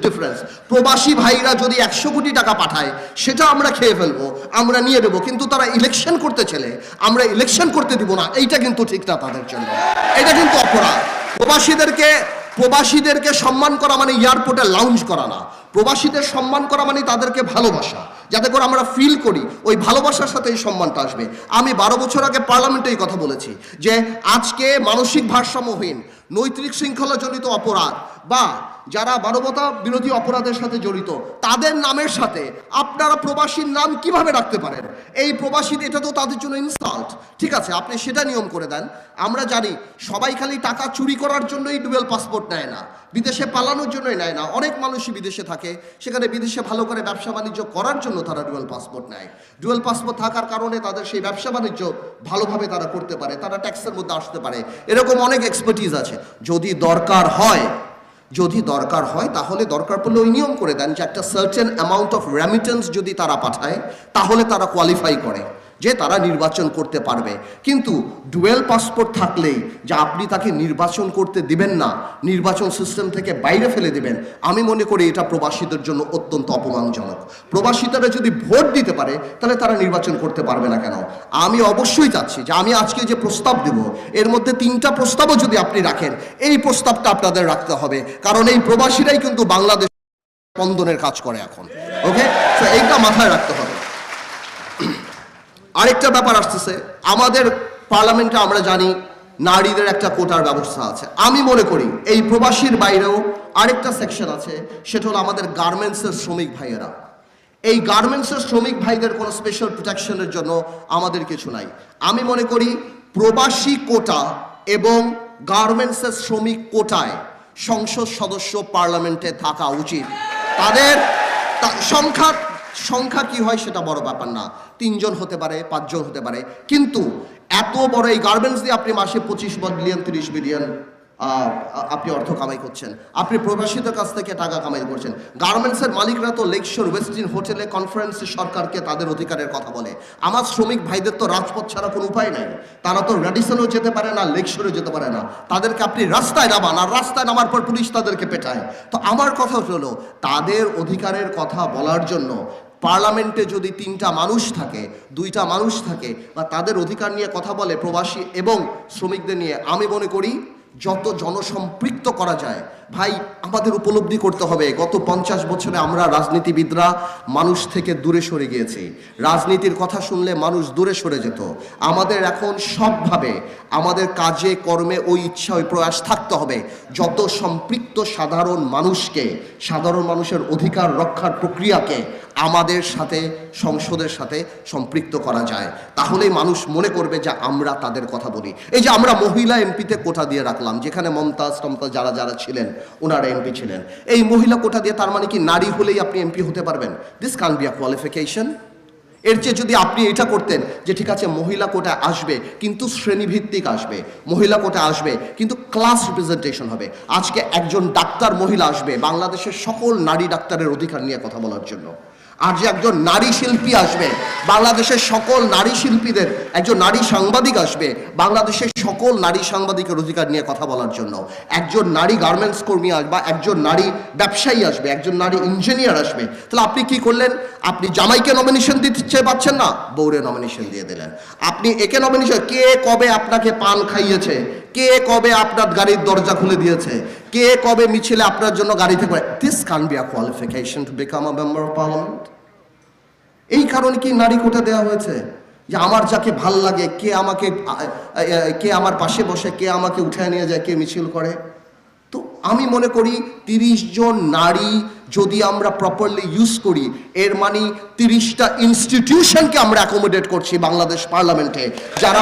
Difference. প্রবাসী ভাইরা যদি 100 কোটি টাকা পাঠায় সেটা আমরা খেয়ে ফেলবো, আমরা নিয়ে নেবো, কিন্তু তারা ইলেকশন করতে চলে আমরা ইলেকশন করতে দিব না, এইটা কিন্তু ঠিক না তাদের জন্য, এটা কিন্তু অপরাধ। প্রবাসীদেরকে সম্মান করা মানে এয়ারপোর্টে লাউঞ্জ করা না, প্রবাসীদের সম্মান করা মানে তাদেরকে ভালোবাসা, যাতে করে আমরা ফিল করি ওই ভালোবাসার সাথে এই সম্মানটা আসবে। আমি 12 বছর আগে পার্লামেন্টে এই কথা বলেছি যে আজকে মানসিক ভারসাম্যহীন, নৈতিক শৃঙ্খলাজনিত অপরাধ বা যারা মানবতা বিরোধী অপরাধের সাথে জড়িত তাদের নামের সাথে আপনারা প্রবাসীর নাম কিভাবে রাখতে পারেন? এই প্রবাসী, এটা তো তাদের জন্য ইনসাল্ট। ঠিক আছে, আপনি সেটা নিয়ম করে দেন। আমরা জানি সবাই খালি টাকা চুরি করার জন্যই ডুয়েল পাসপোর্ট নেয় না, বিদেশে পালানোর জন্যই নেয় না। অনেক মানুষই বিদেশে থাকে, সেখানে বিদেশে ভালো করে ব্যবসা বাণিজ্য করার জন্য তারা ডুয়েল পাসপোর্ট নেয়। ডুয়েল পাসপোর্ট থাকার কারণে তাদের সেই ব্যবসা বাণিজ্য ভালোভাবে তারা করতে পারে, তারা ট্যাক্সের মধ্যে আসতে পারে, এরকম অনেক এক্সপার্টিজ আছে। যদি দরকার হয় তাহলে দরকার পড়লে ওই নিয়ম করে দেন যে একটা সার্টেন অ্যামাউন্ট অফ রেমিটেন্স যদি তারা পাঠায় তাহলে তারা কোয়ালিফাই করে যে তারা নির্বাচন করতে পারবে। কিন্তু ডুয়েল পাসপোর্ট থাকলেই যে আপনি তাকে নির্বাচন করতে দিবেন না, নির্বাচন সিস্টেম থেকে বাইরে ফেলে দিবেন, আমি মনে করি এটা প্রবাসীদের জন্য অত্যন্ত অপমানজনক। প্রবাসীরা যদি ভোট দিতে পারে তাহলে তারা নির্বাচন করতে পারবে না কেন? আমি অবশ্যই চাচ্ছি যে আমি আজকে যে প্রস্তাব দেব এর মধ্যে 3টা প্রস্তাবও যদি আপনি রাখেন, এই প্রস্তাবটা আপনাদের রাখতে হবে, কারণ এই প্রবাসীরাই কিন্তু বাংলাদেশ স্পন্দনের কাজ করে এখন। ওকে, তো এইটা মাথায় রাখতে হবে। আরেকটা ব্যাপার আসতেছে, আমাদের পার্লামেন্টে আমরা জানি নারীদের একটা কোটার ব্যবস্থা আছে। আমি মনে করি এই প্রবাসীর বাইরেও আরেকটা সেকশন আছে, সেটা হলো আমাদের গার্মেন্টসের শ্রমিক ভাইয়েরা। এই গার্মেন্টসের শ্রমিক ভাইদের কোনো স্পেশাল প্রোটেকশনের জন্য আমাদের কিছু নাই। আমি মনে করি প্রবাসী কোটা এবং গার্মেন্টসের শ্রমিক কোটায় সংসদ সদস্য পার্লামেন্টে থাকা উচিত। তাদের সংখ্যা কি হয় সেটা বড় ব্যাপার না, 3 জন হতে পারে, 5 জন হতে পারে, কিন্তু এত বড় এই গার্মেন্টস দিয়ে আপনি মাসে 25 বিলিয়ন 30 বিলিয়ন আপনি অর্থ কামাই করছেন, আপনি প্রবাসীদের কাছ থেকে টাকা কামাই করছেন। গার্মেন্টসের মালিকরা তো লেকশোর ওয়েস্টিন হোটেলে কনফারেন্সে সরকারকে তাদের অধিকারের কথা বলে। আমার শ্রমিক ভাইদের তো রাজপথ ছাড়া কোনো উপায় নাই, তারা তো রেডিসনও যেতে পারে না, লেকশোরও যেতে পারে না, তাদেরকে আপনি রাস্তায় নামান, আর রাস্তায় নামার পর পুলিশ তাদেরকে পেটায়। তো আমার কথা হলো তাদের অধিকারের কথা বলার জন্য পার্লামেন্টে যদি 3টা মানুষ থাকে, 2টা মানুষ থাকে বা তাদের অধিকার নিয়ে কথা বলে প্রবাসী এবং শ্রমিকদের নিয়ে, আমি মনে করি যত জনসম্পৃক্ত করা যায়। ভাই, আমাদের উপলব্ধি করতে হবে গত 50 বছরে আমরা রাজনীতিবিদরা মানুষ থেকে দূরে সরে গিয়েছি। রাজনীতির কথা শুনলে মানুষ দূরে সরে যেত। আমাদের এখন সবভাবে আমাদের কাজে কর্মে ওই ইচ্ছা, ওই প্রয়াস থাকতে হবে যত সম্পৃক্ত সাধারণ মানুষের অধিকার রক্ষার প্রক্রিয়াকে আমাদের সাথে, সংসদের সাথে সম্পৃক্ত করা যায়। তাহলেই মানুষ মনে করবে যে আমরা তাদের কথা বলি। এই যে আমরা মহিলা এমপিতে কোটা দিয়ে রাখলাম, যেখানে মমতাজ যারা ছিলেন ওনারা এমপি ছিলেন। এই মহিলা কোটা দিয়ে তার মানে কি নারী হলেই আপনি এমপি হতে পারবেন? This can be a qualification. এর চেয়ে যদি আপনি এটা করতেন যে ঠিক আছে মহিলা কোটা আসবে কিন্তু শ্রেণীভিত্তিক আসবে, মহিলা কোটা আসবে কিন্তু ক্লাস রিপ্রেজেন্টেশন হবে। আজকে একজন ডাক্তার মহিলা আসবে বাংলাদেশের সকল নারী ডাক্তারের অধিকার নিয়ে কথা বলার জন্য, আর যে একজন নারী শিল্পী আসবে বাংলাদেশের সকল নারী শিল্পীদের, একজন নারী সাংবাদিক আসবে বাংলাদেশের সকল নারী সাংবাদিকের অধিকার নিয়ে কথা বলার জন্য, একজন নারী গার্মেন্টস কর্মী আসবে, একজন নারী ব্যবসায়ী আসবে, একজন নারী ইঞ্জিনিয়ার আসবে। তাহলে আপনি কি করলেন? আপনি জামাইকে নমিনেশন দিতে পারছেন না, বউরে নমিনেশন দিয়ে দিলেন। আপনি একে নমিনেশন, কে কবে আপনাকে পান খাইয়েছে, কে কবে আপনার গাড়ির দরজা খুলে দিয়েছে, কে কবে মিছিলে আপনার জন্য গাড়ি থেকে, this can be a qualification to become a member of parliament. এই কারণে কি নারী কোটা দেওয়া হয়েছে যে আমার যাকে ভাল লাগে, কে আমার পাশে বসে, কে আমাকে উঠায় নিয়ে যায়, কে মিছিল করে। তো আমি মনে করি 30 জন নারী যদি আমরা প্রপারলি ইউজ করি, এর মানে 30টা ইনস্টিটিউশনকে আমরা অ্যাকোমোডেট করছি বাংলাদেশ পার্লামেন্টে, যারা